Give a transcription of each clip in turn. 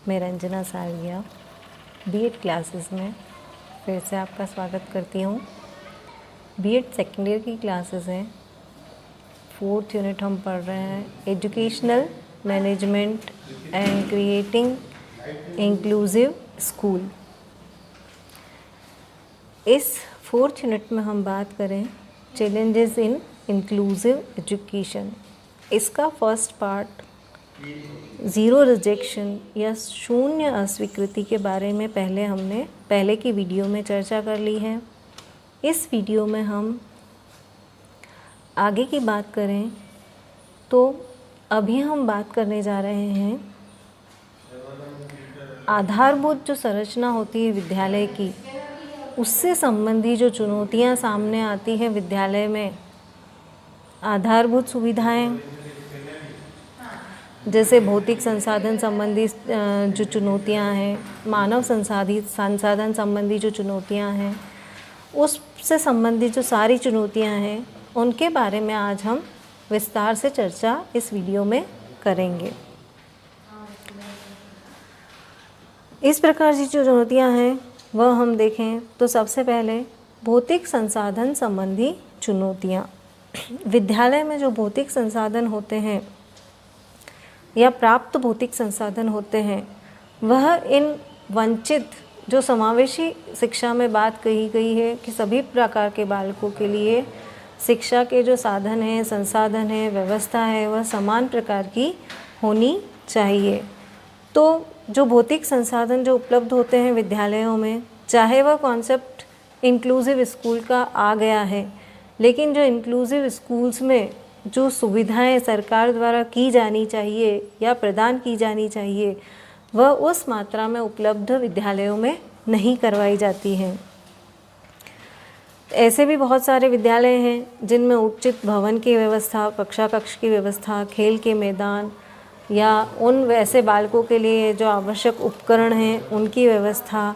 मैं रंजना सालिया BEd classes में फिर से आपका स्वागत करती हूँ। बीएड सेकेंड ईयर की क्लासेस हैं। 4th यूनिट हम पढ़ रहे हैं educational management and creating inclusive school. इस 4th यूनिट में हम बात करें चैलेंजेस इन इंक्लूसिव एजुकेशन। इसका फर्स्ट पार्ट ज़ीरो रिजेक्शन या शून्य अस्वीकृति के बारे में हमने पहले की वीडियो में चर्चा कर ली है। इस वीडियो में हम आगे की बात करें तो अभी हम बात करने जा रहे हैं आधारभूत जो संरचना होती है विद्यालय की, उससे संबंधी जो चुनौतियां सामने आती हैं विद्यालय में। आधारभूत सुविधाएं जैसे भौतिक संसाधन संबंधी जो चुनौतियां हैं, मानव संसाधन संबंधी जो चुनौतियां हैं, उससे संबंधित जो सारी चुनौतियां हैं उनके बारे में आज हम विस्तार से चर्चा इस वीडियो में करेंगे। इस प्रकार की जो चुनौतियां हैं वह हम देखें तो सबसे पहले भौतिक संसाधन संबंधी चुनौतियां। विद्यालय में जो भौतिक संसाधन होते हैं या प्राप्त भौतिक संसाधन होते हैं वह इन वंचित जो समावेशी शिक्षा में बात कही गई है कि सभी प्रकार के बालकों के लिए शिक्षा के जो साधन हैं, संसाधन है, व्यवस्था है, वह समान प्रकार की होनी चाहिए। तो जो भौतिक संसाधन जो उपलब्ध होते हैं विद्यालयों में, चाहे वह कॉन्सेप्ट इंक्लूसिव स्कूल का आ गया है, लेकिन जो इंक्लूसिव स्कूल्स में जो सुविधाएं सरकार द्वारा की जानी चाहिए या प्रदान की जानी चाहिए वह उस मात्रा में उपलब्ध विद्यालयों में नहीं करवाई जाती हैं। ऐसे भी बहुत सारे विद्यालय हैं जिनमें उचित भवन की व्यवस्था, कक्षा कक्ष की व्यवस्था, खेल के मैदान या उन वैसे बालकों के लिए जो आवश्यक उपकरण हैं उनकी व्यवस्था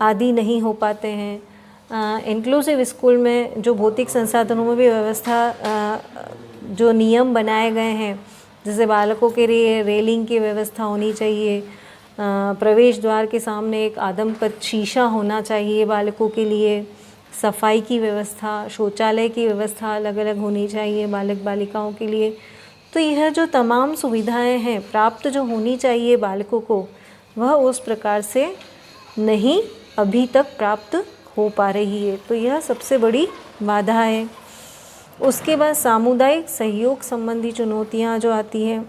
आदि नहीं हो पाते हैं। इंक्लूसिव स्कूल में जो भौतिक संसाधनों में भी व्यवस्था जो नियम बनाए गए हैं, जैसे बालकों के लिए रेलिंग की व्यवस्था होनी चाहिए, प्रवेश द्वार के सामने एक आदमकद शीशा होना चाहिए बालकों के लिए, सफाई की व्यवस्था, शौचालय की व्यवस्था अलग अलग होनी चाहिए बालक बालिकाओं के लिए। तो यह जो तमाम सुविधाएं हैं प्राप्त जो होनी चाहिए बालकों को, वह उस प्रकार से नहीं अभी तक प्राप्त हो पा रही है। तो यह सबसे बड़ी बाधा है। उसके बाद सामुदायिक सहयोग संबंधी चुनौतियां जो आती हैं।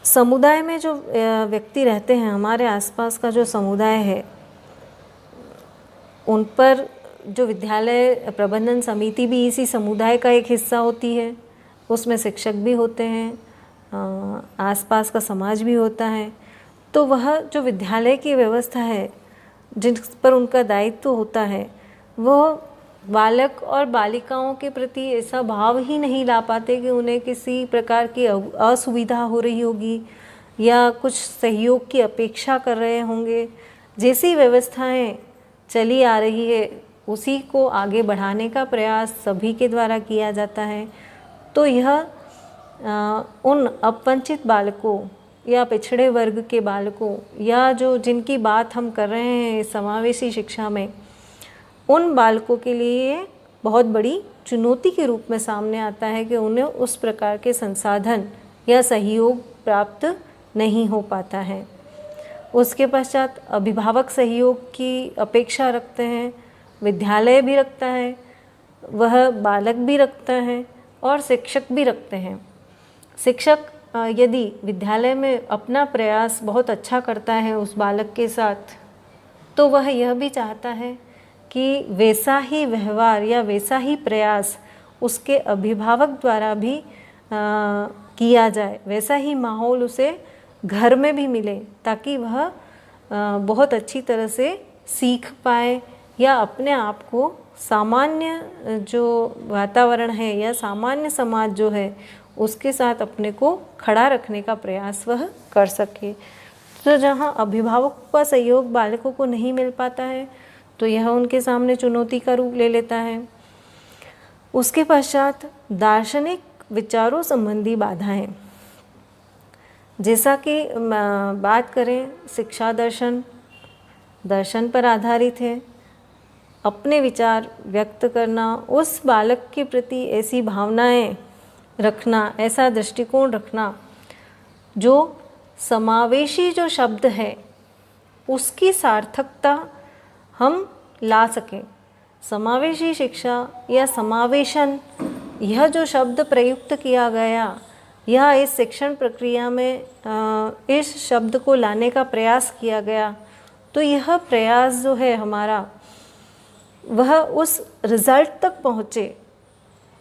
समुदाय में जो व्यक्ति रहते हैं, हमारे आसपास का जो समुदाय है, उन पर जो विद्यालय प्रबंधन समिति भी इसी समुदाय का एक हिस्सा होती है। उसमें शिक्षक भी होते हैं, आसपास का समाज भी होता है। तो वह जो विद्यालय की व्यवस्था है जिन पर उनका दायित्व होता है, वह बालक और बालिकाओं के प्रति ऐसा भाव ही नहीं ला पाते कि उन्हें किसी प्रकार की असुविधा हो रही होगी या कुछ सहयोग की अपेक्षा कर रहे होंगे। जैसी व्यवस्थाएं चली आ रही है उसी को आगे बढ़ाने का प्रयास सभी के द्वारा किया जाता है। तो यह उन अपवंचित बालकों या पिछड़े वर्ग के बालकों या जो जिनकी बात हम कर रहे हैं समावेशी शिक्षा में, उन बालकों के लिए बहुत बड़ी चुनौती के रूप में सामने आता है कि उन्हें उस प्रकार के संसाधन या सहयोग प्राप्त नहीं हो पाता है। उसके पश्चात अभिभावक सहयोग की अपेक्षा रखते हैं, विद्यालय भी रखता है, वह बालक भी रखता है और शिक्षक भी रखते हैं। शिक्षक यदि विद्यालय में अपना प्रयास बहुत अच्छा करता है उस बालक के साथ, तो वह यह भी चाहता है कि वैसा ही व्यवहार या वैसा ही प्रयास उसके अभिभावक द्वारा भी किया जाए, वैसा ही माहौल उसे घर में भी मिले, ताकि वह बहुत अच्छी तरह से सीख पाए या अपने आप को सामान्य जो वातावरण है या सामान्य समाज जो है उसके साथ अपने को खड़ा रखने का प्रयास वह कर सके। तो जहाँ अभिभावकों का सहयोग बालकों को नहीं मिल पाता है तो यह उनके सामने चुनौती का रूप ले लेता है। उसके पश्चात दार्शनिक विचारों संबंधी बाधाएं। जैसा कि बात करें शिक्षा दर्शन, दर्शन पर आधारित है। अपने विचार व्यक्त करना, उस बालक के प्रति ऐसी भावनाएं रखना, ऐसा दृष्टिकोण रखना जो समावेशी जो शब्द है उसकी सार्थकता हम ला सकें। समावेशी शिक्षा या समावेशन, यह जो शब्द प्रयुक्त किया गया, यह इस शिक्षण प्रक्रिया में इस शब्द को लाने का प्रयास किया गया, तो यह प्रयास जो है हमारा वह उस रिज़ल्ट तक पहुँचे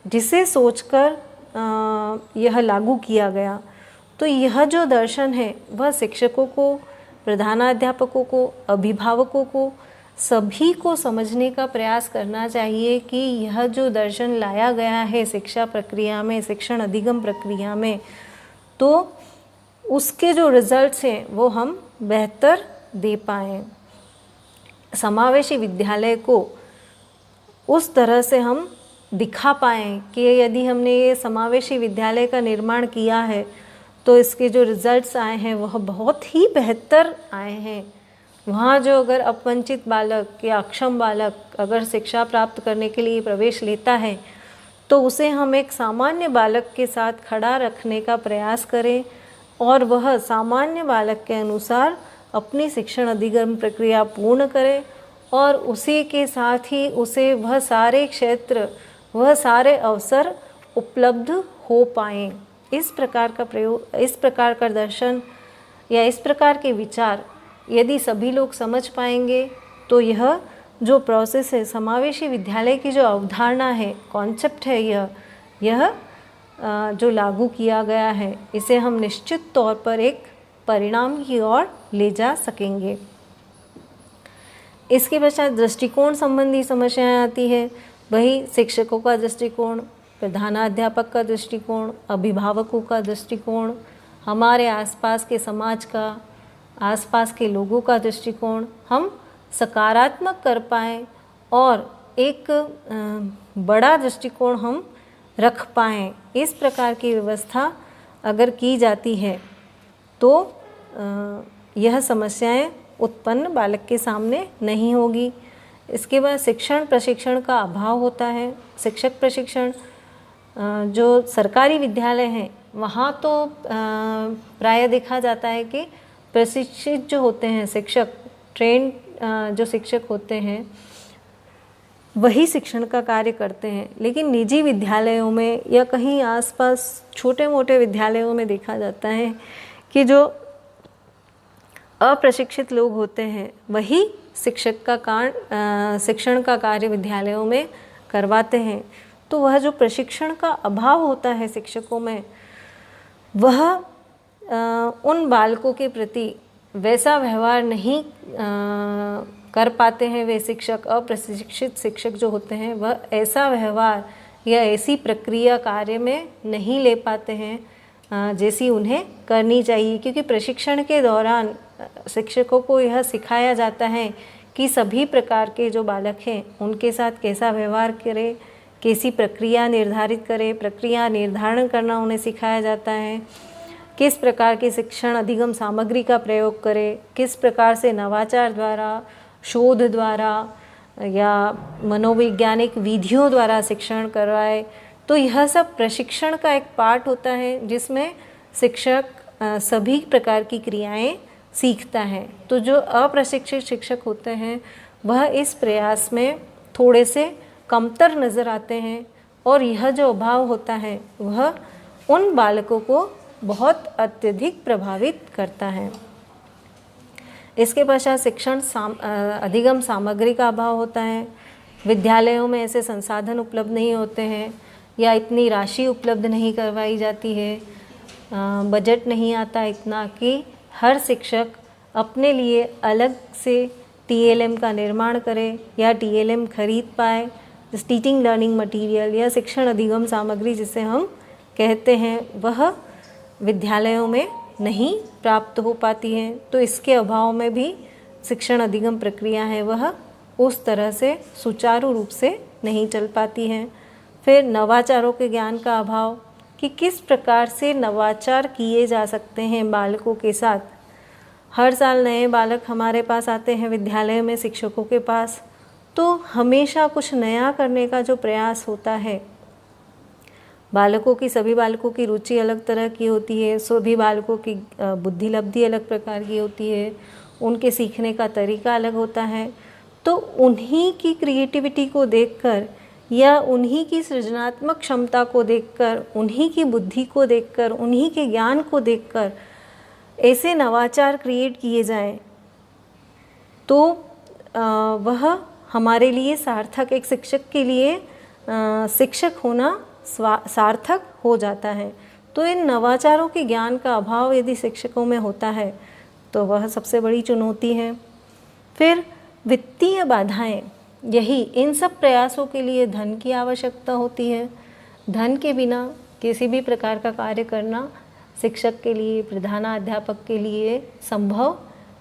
जिसे सोचकर यह लागू किया गया। तो यह जो दर्शन है वह शिक्षकों को, प्रधानाध्यापकों को, अभिभावकों को, सभी को समझने का प्रयास करना चाहिए कि यह जो दर्शन लाया गया है शिक्षा प्रक्रिया में, शिक्षण अधिगम प्रक्रिया में, तो उसके जो रिजल्ट्स हैं वो हम बेहतर दे पाएँ। समावेशी विद्यालय को उस तरह से हम दिखा पाएँ कि यदि हमने ये समावेशी विद्यालय का निर्माण किया है तो इसके जो रिजल्ट्स आए हैं वह बहुत ही बेहतर आए हैं। वहाँ जो अगर अपवंचित बालक या अक्षम बालक अगर शिक्षा प्राप्त करने के लिए प्रवेश लेता है तो उसे हम एक सामान्य बालक के साथ खड़ा रखने का प्रयास करें और वह सामान्य बालक के अनुसार अपनी शिक्षण अधिगम प्रक्रिया पूर्ण करे और उसी के साथ ही उसे वह सारे क्षेत्र, वह सारे अवसर उपलब्ध हो पाएँ। इस प्रकार का प्रयोग, इस प्रकार का दर्शन या इस प्रकार के विचार यदि सभी लोग समझ पाएंगे तो यह जो प्रोसेस है, समावेशी विद्यालय की जो अवधारणा है, कॉन्सेप्ट है, यह जो लागू किया गया है, इसे हम निश्चित तौर पर एक परिणाम की ओर ले जा सकेंगे। इसके पश्चात दृष्टिकोण संबंधी समस्याएं आती है। वही शिक्षकों का दृष्टिकोण, प्रधानाध्यापक का दृष्टिकोण, अभिभावकों का दृष्टिकोण, हमारे आसपास के समाज का, आसपास के लोगों का दृष्टिकोण हम सकारात्मक कर पाएँ और एक बड़ा दृष्टिकोण हम रख पाएँ। इस प्रकार की व्यवस्था अगर की जाती है तो यह समस्याएं उत्पन्न बालक के सामने नहीं होगी। इसके बाद शिक्षण प्रशिक्षण का अभाव होता है। शिक्षक प्रशिक्षण जो सरकारी विद्यालय हैं वहाँ तो प्राय देखा जाता है कि प्रशिक्षित जो होते हैं शिक्षक, ट्रेंड जो शिक्षक होते हैं वही शिक्षण का कार्य करते हैं। लेकिन निजी विद्यालयों में या कहीं आसपास छोटे मोटे विद्यालयों में देखा जाता है कि जो अप्रशिक्षित लोग होते हैं वही शिक्षक का शिक्षण का कार्य विद्यालयों में करवाते हैं। तो वह जो प्रशिक्षण का अभाव होता है शिक्षकों में, वह उन बालकों के प्रति वैसा व्यवहार नहीं कर पाते हैं। वे शिक्षक, अप्रशिक्षित शिक्षक जो होते हैं वह ऐसा व्यवहार या ऐसी प्रक्रिया कार्य में नहीं ले पाते हैं जैसी उन्हें करनी चाहिए। क्योंकि प्रशिक्षण के दौरान शिक्षकों को यह सिखाया जाता है कि सभी प्रकार के जो बालक हैं उनके साथ कैसा व्यवहार करें, कैसी प्रक्रिया निर्धारित करें, प्रक्रिया निर्धारण करना उन्हें सिखाया जाता है, किस प्रकार की शिक्षण अधिगम सामग्री का प्रयोग करें, किस प्रकार से नवाचार द्वारा, शोध द्वारा या मनोवैज्ञानिक विधियों द्वारा शिक्षण करवाए। तो यह सब प्रशिक्षण का एक पार्ट होता है जिसमें शिक्षक सभी प्रकार की क्रियाएं सीखता है। तो जो अप्रशिक्षित शिक्षक होते हैं वह इस प्रयास में थोड़े से कमतर नज़र आते हैं और यह जो अभाव होता है वह उन बालकों को बहुत अत्यधिक प्रभावित करता है। इसके पश्चात शिक्षण अधिगम सामग्री का अभाव होता है। विद्यालयों में ऐसे संसाधन उपलब्ध नहीं होते हैं या इतनी राशि उपलब्ध नहीं करवाई जाती है, बजट नहीं आता इतना कि हर शिक्षक अपने लिए अलग से TLM का निर्माण करे या TLM खरीद पाए। टीचिंग लर्निंग मटेरियल या शिक्षण अधिगम सामग्री जिसे हम कहते हैं वह विद्यालयों में नहीं प्राप्त हो पाती हैं। तो इसके अभाव में भी शिक्षण अधिगम प्रक्रिया है वह उस तरह से सुचारू रूप से नहीं चल पाती है। फिर नवाचारों के ज्ञान का अभाव, कि किस प्रकार से नवाचार किए जा सकते हैं बालकों के साथ। हर साल नए बालक हमारे पास आते हैं विद्यालय में शिक्षकों के पास, तो हमेशा कुछ नया करने का जो प्रयास होता है। बालकों की, सभी बालकों की रुचि अलग तरह की होती है, सभी बालकों की बुद्धि लब्धि अलग प्रकार की होती है, उनके सीखने का तरीका अलग होता है। तो उन्हीं की क्रिएटिविटी को देखकर या उन्हीं की सृजनात्मक क्षमता को देखकर, उन्हीं की बुद्धि को देखकर, उन्हीं के ज्ञान को देखकर ऐसे नवाचार क्रिएट किए जाएं तो वह हमारे लिए सार्थक, एक शिक्षक के लिए शिक्षक होना सार्थक हो जाता है। तो इन नवाचारों के ज्ञान का अभाव यदि शिक्षकों में होता है तो वह सबसे बड़ी चुनौती है। फिर वित्तीय बाधाएं, यही इन सब प्रयासों के लिए धन की आवश्यकता होती है। धन के बिना किसी भी प्रकार का कार्य करना शिक्षक के लिए, प्रधानाध्यापक के लिए संभव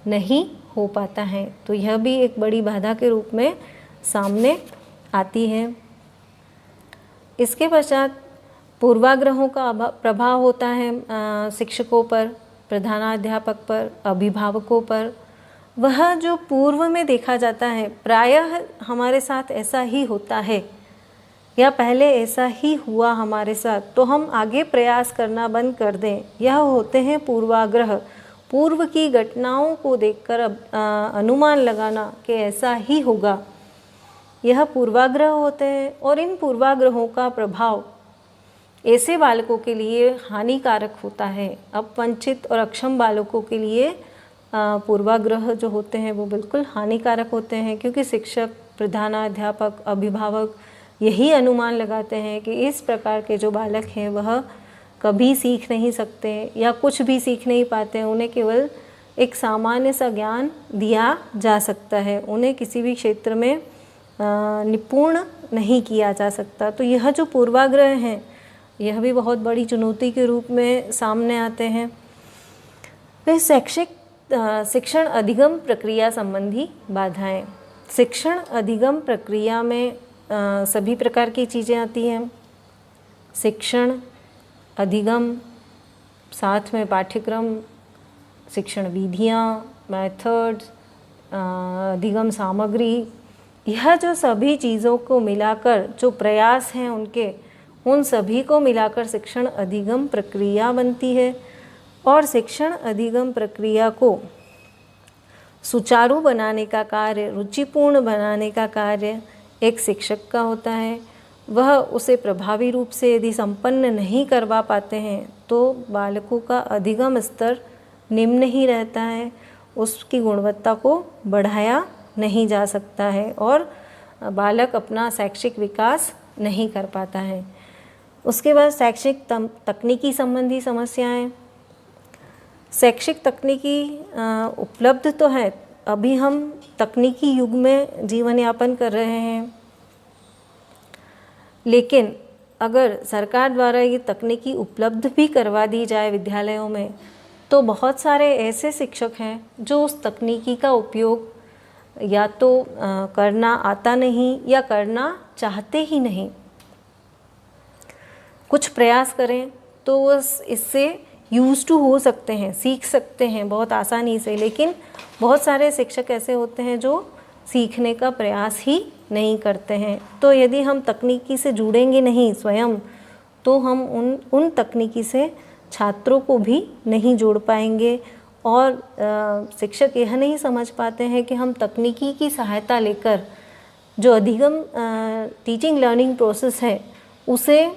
नहीं हो पाता है। तो यह भी एक बड़ी बाधा के रूप में सामने आती है। इसके पश्चात पूर्वाग्रहों का प्रभाव होता है शिक्षकों पर, प्रधानाध्यापक पर, अभिभावकों पर। वह जो पूर्व में देखा जाता है, प्रायः हमारे साथ ऐसा ही होता है या पहले ऐसा ही हुआ हमारे साथ, तो हम आगे प्रयास करना बंद कर दें। यह होते हैं पूर्वाग्रह। पूर्व की घटनाओं को देखकर अनुमान लगाना कि ऐसा ही होगा, यह पूर्वाग्रह होते हैं। और इन पूर्वाग्रहों का प्रभाव ऐसे बालकों के लिए हानिकारक होता है। अब वंचित और अक्षम बालकों के लिए पूर्वाग्रह जो होते हैं वो बिल्कुल हानिकारक होते हैं, क्योंकि शिक्षक, प्रधानाध्यापक, अभिभावक यही अनुमान लगाते हैं कि इस प्रकार के जो बालक हैं वह कभी सीख नहीं सकते या कुछ भी सीख नहीं पाते। उन्हें केवल एक सामान्य सा ज्ञान दिया जा सकता है, उन्हें किसी भी क्षेत्र में निपुण नहीं किया जा सकता। तो यह जो पूर्वाग्रह हैं यह भी बहुत बड़ी चुनौती के रूप में सामने आते हैं। फिर शिक्षण अधिगम प्रक्रिया संबंधी बाधाएं। शिक्षण अधिगम प्रक्रिया में सभी प्रकार की चीज़ें आती हैं। शिक्षण अधिगम, साथ में पाठ्यक्रम, शिक्षण विधियाँ, मेथड्स, अधिगम सामग्री, यह जो सभी चीज़ों को मिलाकर जो प्रयास हैं उन सभी को मिलाकर शिक्षण अधिगम प्रक्रिया बनती है। और शिक्षण अधिगम प्रक्रिया को सुचारू बनाने का कार्य, रुचिपूर्ण बनाने का कार्य एक शिक्षक का होता है। वह उसे प्रभावी रूप से यदि संपन्न नहीं करवा पाते हैं तो बालकों का अधिगम स्तर निम्न ही रहता है, उसकी गुणवत्ता को बढ़ाया नहीं जा सकता है और बालक अपना शैक्षिक विकास नहीं कर पाता है। उसके बाद शैक्षिक तकनीकी संबंधी समस्याएं। शैक्षिक तकनीकी उपलब्ध तो है, अभी हम तकनीकी युग में जीवन यापन कर रहे हैं, लेकिन अगर सरकार द्वारा ये तकनीकी उपलब्ध भी करवा दी जाए विद्यालयों में तो बहुत सारे ऐसे शिक्षक हैं जो उस तकनीकी का उपयोग या तो करना आता नहीं या करना चाहते ही नहीं। कुछ प्रयास करें तो वो इससे यूज़ टू हो सकते हैं, सीख सकते हैं बहुत आसानी से, लेकिन बहुत सारे शिक्षक ऐसे होते हैं जो सीखने का प्रयास ही नहीं करते हैं। तो यदि हम तकनीकी से जुड़ेंगे नहीं स्वयं तो हम उन तकनीकी से छात्रों को भी नहीं जोड़ पाएंगे। और शिक्षक यह नहीं समझ पाते हैं कि हम तकनीकी की सहायता लेकर जो अधिगम टीचिंग लर्निंग प्रोसेस है उसे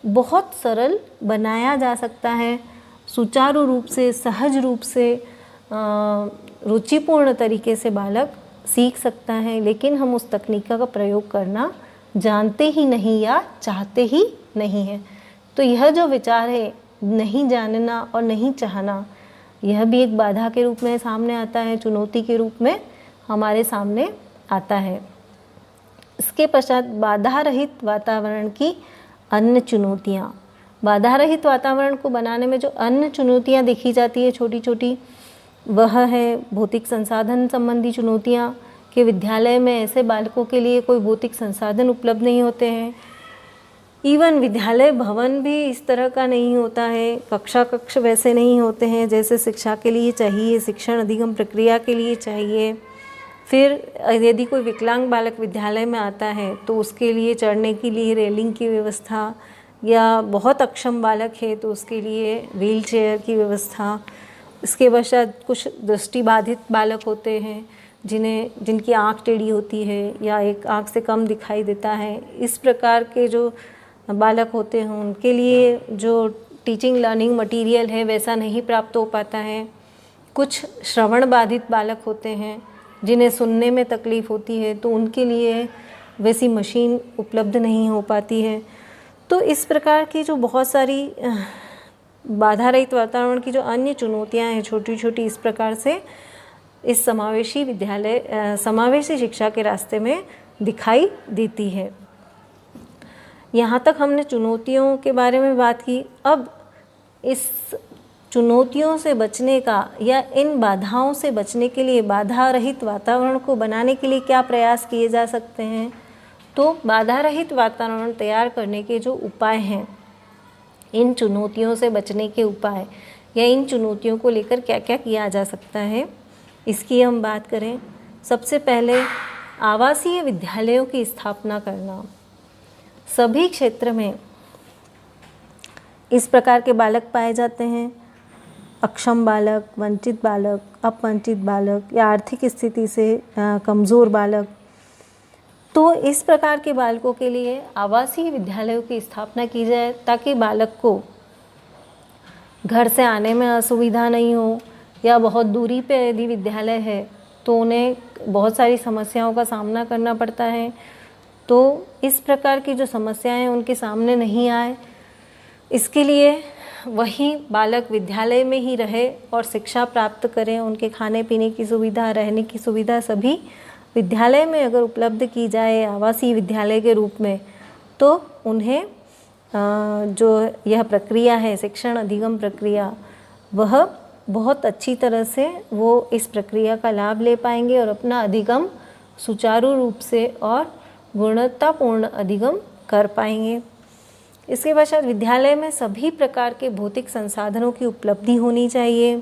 बहुत सरल बनाया जा सकता है, सुचारू रूप से, सहज रूप से, रुचिपूर्ण तरीके से बालक सीख सकता है। लेकिन हम उस तकनीक का प्रयोग करना जानते ही नहीं या चाहते ही नहीं हैं। तो यह जो विचार है, नहीं जानना और नहीं चाहना, यह भी एक बाधा के रूप में सामने आता है, चुनौती के रूप में हमारे सामने आता है। इसके पश्चात बाधा रहित वातावरण की अन्य चुनौतियाँ। बाधा रहित वातावरण को बनाने में जो अन्य चुनौतियाँ देखी जाती है छोटी छोटी, वह है भौतिक संसाधन संबंधी चुनौतियाँ कि विद्यालय में ऐसे बालकों के लिए कोई भौतिक संसाधन उपलब्ध नहीं होते हैं। इवन विद्यालय भवन भी इस तरह का नहीं होता है, कक्ष वैसे नहीं होते हैं जैसे शिक्षा के लिए चाहिए, शिक्षण अधिगम प्रक्रिया के लिए चाहिए। फिर यदि कोई विकलांग बालक विद्यालय में आता है तो उसके लिए चढ़ने के लिए रेलिंग की व्यवस्था, या बहुत अक्षम बालक है तो उसके लिए व्हील चेयर की व्यवस्था। इसके पश्चात कुछ दृष्टिबाधित बालक होते हैं जिनकी आँख टेढ़ी होती है या एक आँख से कम दिखाई देता है। इस प्रकार के जो बालक होते हैं उनके लिए जो टीचिंग लर्निंग मटेरियल है वैसा नहीं प्राप्त हो पाता है। कुछ श्रवण बाधित बालक होते हैं जिन्हें सुनने में तकलीफ़ होती है तो उनके लिए वैसी मशीन उपलब्ध नहीं हो पाती है। तो इस प्रकार की जो बहुत सारी बाधा रहित वातावरण की जो अन्य चुनौतियां हैं छोटी छोटी, इस प्रकार से इस समावेशी शिक्षा के रास्ते में दिखाई देती है। यहाँ तक हमने चुनौतियों के बारे में बात की। अब इस चुनौतियों से बचने का या इन बाधाओं से बचने के लिए बाधा रहित वातावरण को बनाने के लिए क्या प्रयास किए जा सकते हैं। तो बाधा रहित वातावरण तैयार करने के जो उपाय हैं, इन चुनौतियों से बचने के उपाय या इन चुनौतियों को लेकर क्या क्या किया जा सकता है, इसकी हम बात करें। सबसे पहले आवासीय विद्यालयों की स्थापना करना। सभी क्षेत्र में इस प्रकार के बालक पाए जाते हैं, अक्षम बालक, वंचित बालक, अपवंचित बालक या आर्थिक स्थिति से कमज़ोर बालक। तो इस प्रकार के बालकों के लिए आवासीय विद्यालयों की स्थापना की जाए ताकि बालक को घर से आने में असुविधा नहीं हो, या बहुत दूरी पे यदि विद्यालय है तो उन्हें बहुत सारी समस्याओं का सामना करना पड़ता है। तो इस प्रकार की जो समस्याएं उनके सामने नहीं आए, इसके लिए वही बालक विद्यालय में ही रहे और शिक्षा प्राप्त करें। उनके खाने पीने की सुविधा, रहने की सुविधा सभी विद्यालय में अगर उपलब्ध की जाए आवासीय विद्यालय के रूप में, तो उन्हें जो यह प्रक्रिया है शिक्षण अधिगम प्रक्रिया, वह बहुत अच्छी तरह से वो इस प्रक्रिया का लाभ ले पाएंगे और अपना अधिगम सुचारू रूप से और गुणवत्तापूर्ण अधिगम कर पाएंगे। इसके पश्चात विद्यालय में सभी प्रकार के भौतिक संसाधनों की उपलब्धि होनी चाहिए।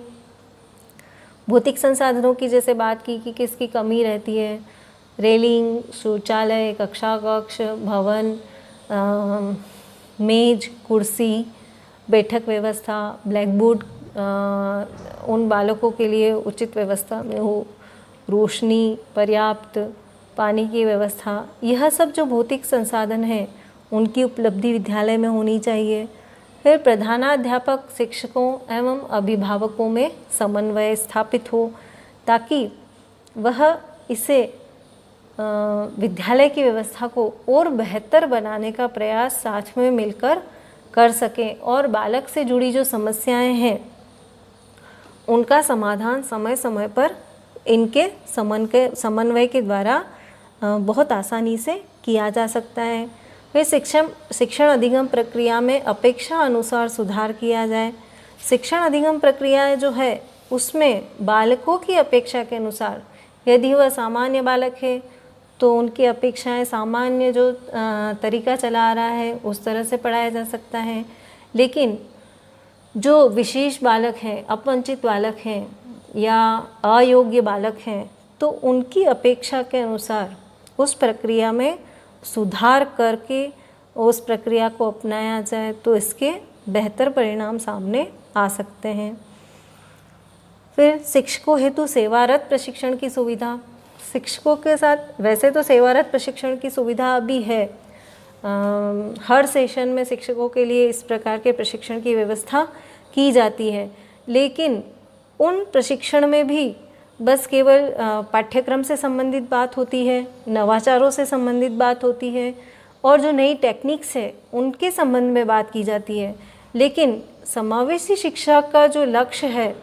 भौतिक संसाधनों की जैसे बात की कि किसकी कमी रहती है, रेलिंग, शौचालय, कक्षा कक्ष, भवन, मेज, कुर्सी, बैठक व्यवस्था, ब्लैक बोर्ड उन बालकों के लिए उचित व्यवस्था में हो, रोशनी पर्याप्त, पानी की व्यवस्था, यह सब जो भौतिक संसाधन हैं उनकी उपलब्धि विद्यालय में होनी चाहिए। फिर प्रधानाध्यापक, शिक्षकों एवं अभिभावकों में समन्वय स्थापित हो ताकि वह इसे विद्यालय की व्यवस्था को और बेहतर बनाने का प्रयास साथ में मिलकर कर सकें और बालक से जुड़ी जो समस्याएं हैं उनका समाधान समय समय पर इनके समन्वय के द्वारा बहुत आसानी से किया जा सकता है। फिर शिक्षण अधिगम प्रक्रिया में अपेक्षा अनुसार सुधार किया जाए। शिक्षण अधिगम प्रक्रिया जो है उसमें बालकों की अपेक्षा के अनुसार, यदि वह सामान्य बालक है तो उनकी अपेक्षाएं सामान्य जो तरीका चला आ रहा है उस तरह से पढ़ाया जा सकता है। लेकिन जो विशेष बालक हैं, अपवंचित बालक हैं या अयोग्य बालक हैं, तो उनकी अपेक्षा के अनुसार उस प्रक्रिया में सुधार करके उस प्रक्रिया को अपनाया जाए तो इसके बेहतर परिणाम सामने आ सकते हैं। फिर शिक्षकों हेतु सेवारत प्रशिक्षण की सुविधा। शिक्षकों के साथ वैसे तो सेवारत प्रशिक्षण की सुविधा अभी है, हर सेशन में शिक्षकों के लिए इस प्रकार के प्रशिक्षण की व्यवस्था की जाती है, लेकिन उन प्रशिक्षण में भी बस केवल पाठ्यक्रम से संबंधित बात होती है, नवाचारों से संबंधित बात होती है और जो नई टेक्निक्स है उनके संबंध में बात की जाती है। लेकिन समावेशी शिक्षा का जो लक्ष्य है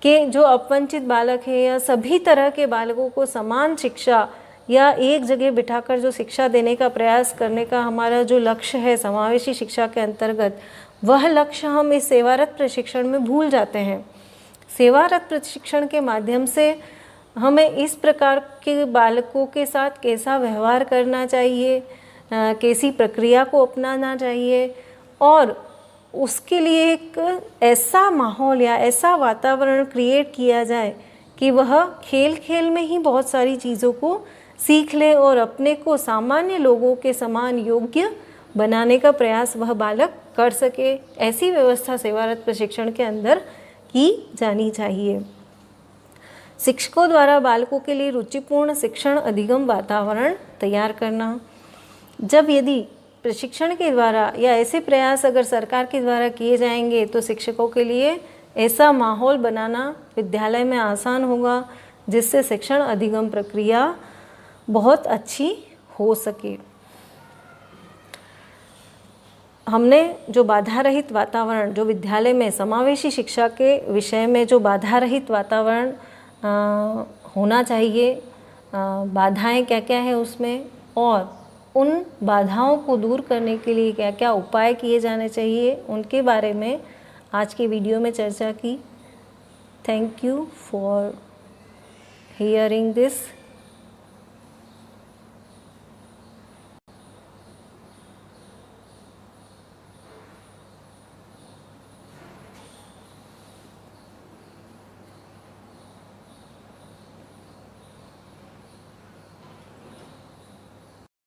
कि जो अपवंचित बालक है या सभी तरह के बालकों को समान शिक्षा या एक जगह बिठाकर जो शिक्षा देने का प्रयास करने का हमारा जो लक्ष्य है समावेशी शिक्षा के अंतर्गत, वह लक्ष्य हम इस सेवारत प्रशिक्षण में भूल जाते हैं। सेवारत प्रशिक्षण के माध्यम से हमें इस प्रकार के बालकों के साथ कैसा व्यवहार करना चाहिए, कैसी प्रक्रिया को अपनाना चाहिए और उसके लिए एक ऐसा माहौल या ऐसा वातावरण क्रिएट किया जाए कि वह खेल खेल में ही बहुत सारी चीज़ों को सीख ले और अपने को सामान्य लोगों के समान योग्य बनाने का प्रयास वह बालक कर सके। ऐसी व्यवस्था सेवारत प्रशिक्षण के अंदर की जानी चाहिए। शिक्षकों द्वारा बालकों के लिए रुचिपूर्ण शिक्षण अधिगम वातावरण तैयार करना। जब यदि प्रशिक्षण के द्वारा या ऐसे प्रयास अगर सरकार के द्वारा किए जाएंगे तो शिक्षकों के लिए ऐसा माहौल बनाना विद्यालय में आसान होगा जिससे शिक्षण अधिगम प्रक्रिया बहुत अच्छी हो सके। हमने जो बाधा रहित वातावरण, जो विद्यालय में समावेशी शिक्षा के विषय में जो बाधा रहित वातावरण होना चाहिए, बाधाएं क्या क्या है उसमें और उन बाधाओं को दूर करने के लिए क्या क्या उपाय किए जाने चाहिए, उनके बारे में आज के वीडियो में चर्चा की। Thank you for hearing this.